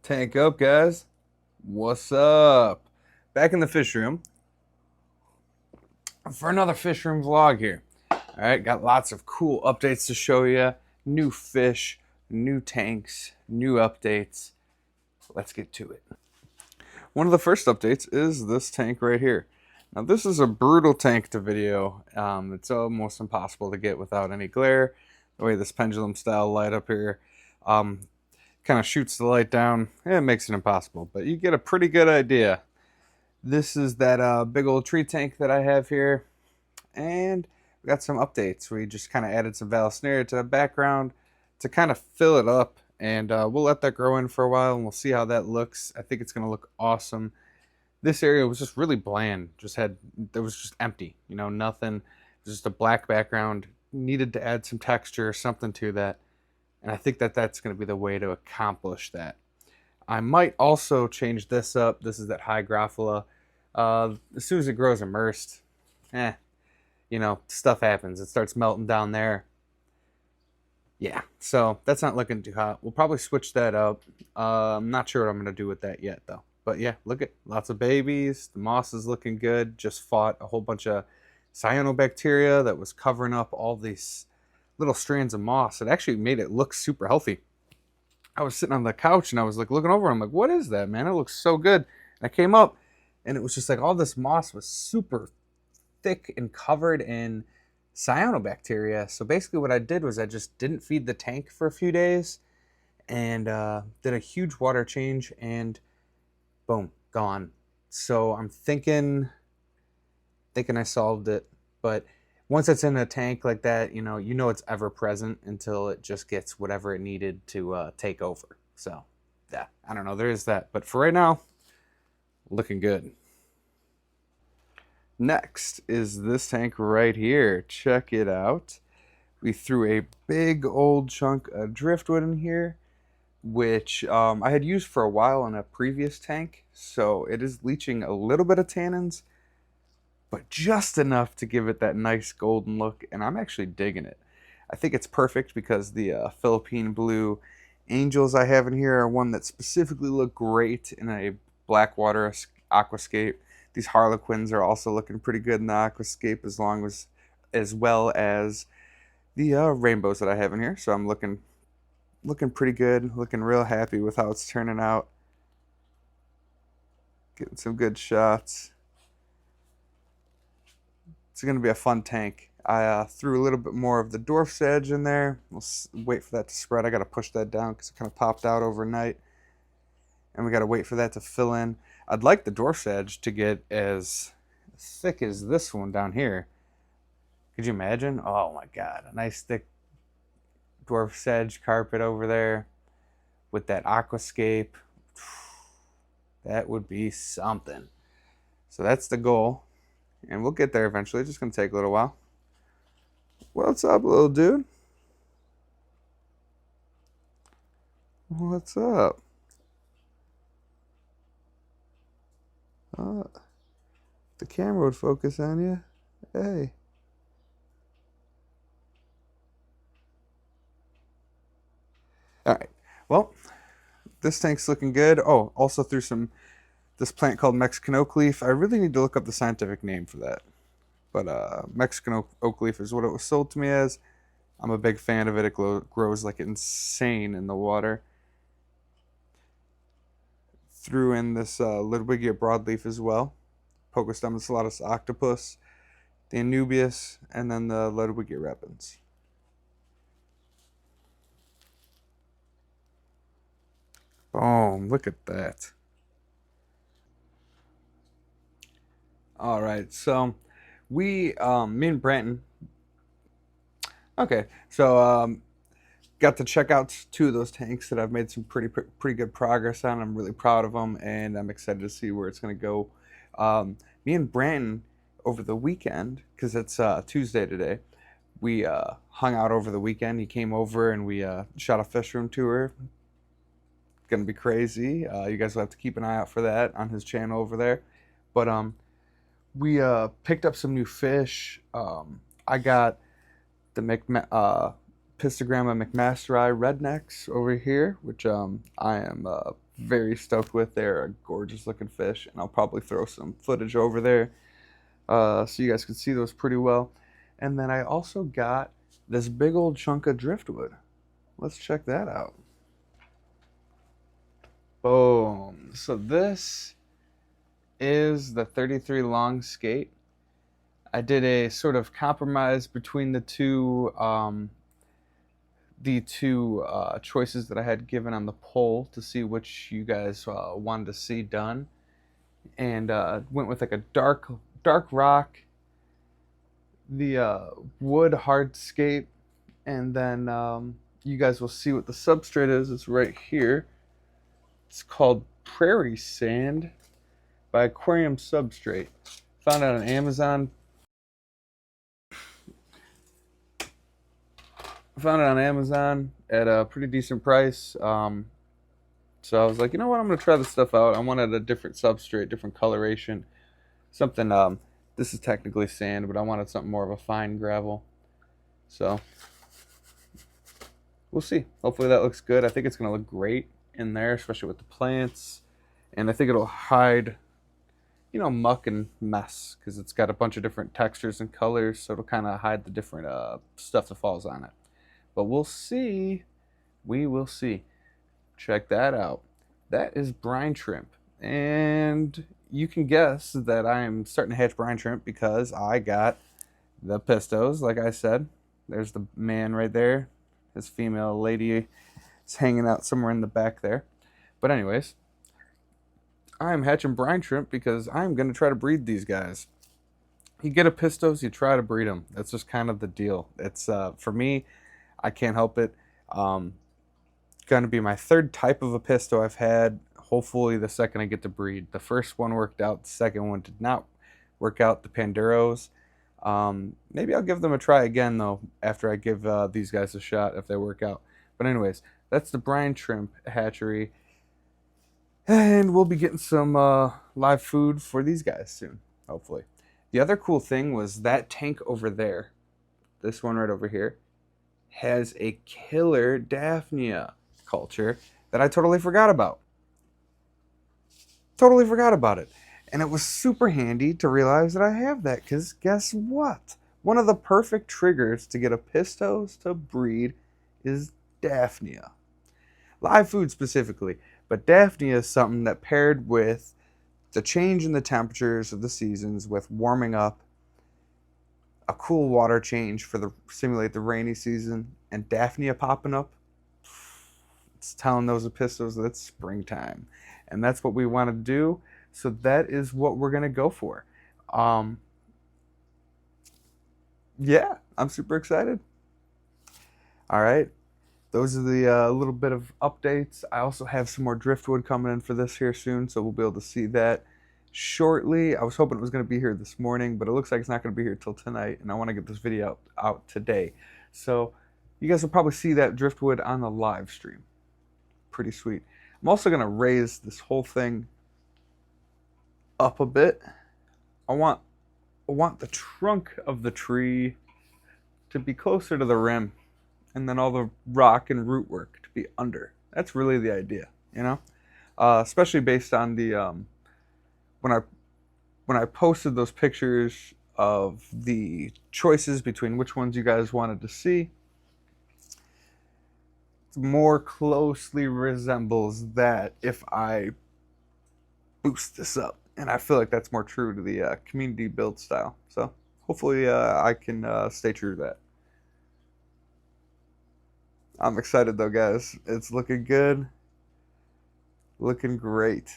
Tank up, guys. What's up? Back in the fish room for another fish room vlog here. All right, got lots of cool updates to show you. New fish, new tanks, new updates. Let's get to it. One of the first updates is this tank right here. Now, this is a brutal tank to video. It's almost impossible to get without any glare. The way this pendulum style light up here kind of shoots the light down. It makes it impossible, but you get a pretty good idea. This is that big old tree tank that I have here, and we got some updates. We just kind of added some Vallisneria to the background to kind of fill it up, and we'll let that grow in for a while, and we'll see how that looks. I think it's going to look awesome. This area was just really bland. It was just empty, nothing. It was just a black background. Needed to add some texture or something to that. And I think that that's going to be the way to accomplish that. I might also change this up. This is that Hygrophila. As soon as it grows immersed, stuff happens. It starts melting down there. Yeah, so that's not looking too hot. We'll probably switch that up. I'm not sure what I'm going to do with that yet, though. But yeah, look at lots of babies. The moss is looking good. Just fought a whole bunch of cyanobacteria that was covering up all these little strands of moss. It actually made it look super healthy. I was sitting on the couch and I was like looking over. I'm like, what is that, man? It looks so good. And I came up and it was just like all this moss was super thick and covered in cyanobacteria. So basically what I did was I just didn't feed the tank for a few days and did a huge water change and boom, gone. So I'm thinking I solved it. But once it's in a tank like that, you know it's ever present until it just gets whatever it needed to take over. So, yeah, I don't know. There is that. But for right now, looking good. Next is this tank right here. Check it out. We threw a big old chunk of driftwood in here, which I had used for a while in a previous tank. So it is leaching a little bit of tannins, but just enough to give it that nice golden look, and I'm actually digging it. I think it's perfect because the Philippine blue angels I have in here are one that specifically look great in a Blackwater aquascape. These harlequins are also looking pretty good in the aquascape as well as the rainbows that I have in here. So I'm looking pretty good, looking real happy with how it's turning out. Getting some good shots. It's going to be a fun tank. I threw a little bit more of the dwarf sedge in there. We'll wait for that to spread. I got to push that down because it kind of popped out overnight. And we got to wait for that to fill in. I'd like the dwarf sedge to get as thick as this one down here. Could you imagine? Oh my God. A nice thick dwarf sedge carpet over there with that aquascape. That would be something. So that's the goal. And we'll get there eventually. It's just going to take a little while. What's up, little dude? What's up? The camera would focus on you. Hey. All right. Well, this tank's looking good. Oh, also threw this plant called Mexican oak leaf. I really need to look up the scientific name for that. But Mexican oak leaf is what it was sold to me as. I'm a big fan of it. It grows like insane in the water. Threw in this Ludwigia broadleaf as well. Pocostomacellatus octopus, the Anubias, and then the Ludwigia repens. Boom, look at that. All right, so me and Branton. Okay, so got to check out two of those tanks that I've made some pretty good progress on. I'm really proud of them, and I'm excited to see where it's going to go. Me and Branton over the weekend, because it's Tuesday today, we hung out over the weekend. He came over and we shot a fish room tour. Gonna be crazy. You guys will have to keep an eye out for that on his channel over there. But we picked up some new fish. I got the Pistogramma McMasteri rednecks over here, which I am very stoked with. They're a gorgeous looking fish, and I'll probably throw some footage over there so you guys can see those pretty well. And then I also got this big old chunk of driftwood. Let's check that out. Boom. So this is the 33 long skate. I did a sort of compromise between the two choices that I had given on the poll to see which you guys wanted to see done, and went with like a dark rock, the wood hardscape, and then you guys will see what the substrate is. It's right here. It's called Prairie Sand by Aquarium Substrate. Found it on Amazon. Found it on Amazon at a pretty decent price. So I was like, you know what, I'm going to try this stuff out. I wanted a different substrate, different coloration. Something, this is technically sand, but I wanted something more of a fine gravel. So we'll see. Hopefully that looks good. I think it's going to look great in there, especially with the plants. And I think it'll hide, you know, muck and mess, because it's got a bunch of different textures and colors. So it'll kind of hide the different stuff that falls on it. But we'll see. We will see. Check that out. That is brine shrimp. And you can guess that I'm starting to hatch brine shrimp because I got the pistos, like I said. There's the man right there. His female lady is hanging out somewhere in the back there. But anyways, I'm hatching brine shrimp because I'm going to try to breed these guys. You get a pistos, you try to breed them. That's just kind of the deal. It's for me, I can't help it. Going to be my third type of a pisto I've had. Hopefully the second I get to breed. The first one worked out. The second one did not work out. The Panduros. Maybe I'll give them a try again though after I give these guys a shot if they work out. But anyways, that's the brine shrimp hatchery. And we'll be getting some live food for these guys soon, hopefully. The other cool thing was that tank over there, this one right over here, has a killer Daphnia culture that I totally forgot about. Totally forgot about it. And it was super handy to realize that I have that, because guess what? One of the perfect triggers to get a pistos to breed is Daphnia. Live food specifically. But Daphnia is something that paired with the change in the temperatures of the seasons, with warming up, a cool water change for the simulate the rainy season, and Daphnia popping up, it's telling those pistos that it's springtime. And that's what we want to do. So that is what we're going to go for. Yeah, I'm super excited. All right. Those are the little bit of updates. I also have some more driftwood coming in for this here soon, so we'll be able to see that shortly. I was hoping it was going to be here this morning, but it looks like it's not going to be here till tonight, and I want to get this video out today. So you guys will probably see that driftwood on the live stream. Pretty sweet. I'm also going to raise this whole thing up a bit. I want the trunk of the tree to be closer to the rim, and then all the rock and root work to be under. That's really the idea, you know? Especially based on the when I posted those pictures of the choices between which ones you guys wanted to see, it more closely resembles that if I boost this up. And I feel like that's more true to the community build style. So hopefully I can stay true to that. I'm excited though, guys. It's looking good. Looking great.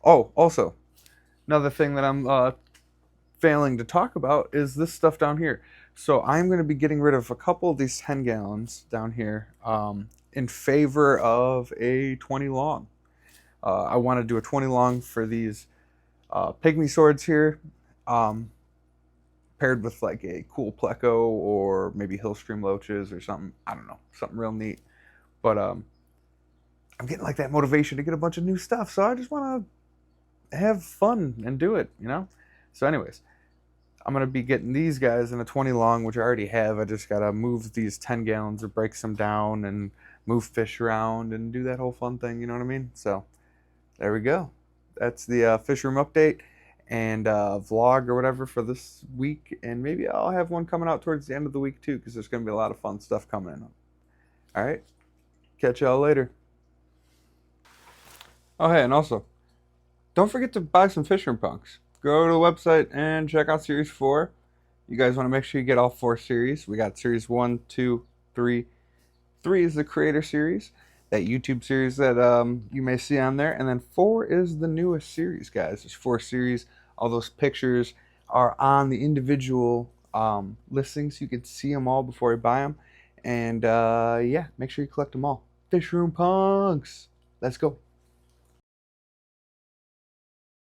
Oh, also, another thing that I'm failing to talk about is this stuff down here. So I'm going to be getting rid of a couple of these 10 gallons down here in favor of a 20 long. I want to do a 20 long for these pygmy swords here, paired with like a cool pleco or maybe hill stream loaches or something. I don't know, something real neat. But I'm getting like that motivation to get a bunch of new stuff, so I just want to have fun and do it, you know. So anyways, I'm going to be getting these guys in a 20 long, which I already have. I just got to move these 10 gallons or break some down and move fish around and do that whole fun thing, you know what I mean? So there we go. That's the fish room update and vlog or whatever for this week. And maybe I'll have one coming out towards the end of the week too, because there's going to be a lot of fun stuff coming in. All right. Catch y'all later. Oh, hey, and also, don't forget to buy some fish room punks. Go to the website and check out Series 4. You guys want to make sure you get all 4 series. We got Series 1, 2, 3. 3 is the creator series, that YouTube series that you may see on there. And then 4 is the newest series, guys. There's 4 series. All those pictures are on the individual listings. You can see them all before you buy them. And yeah, make sure you collect them all. Fish room punks. Let's go.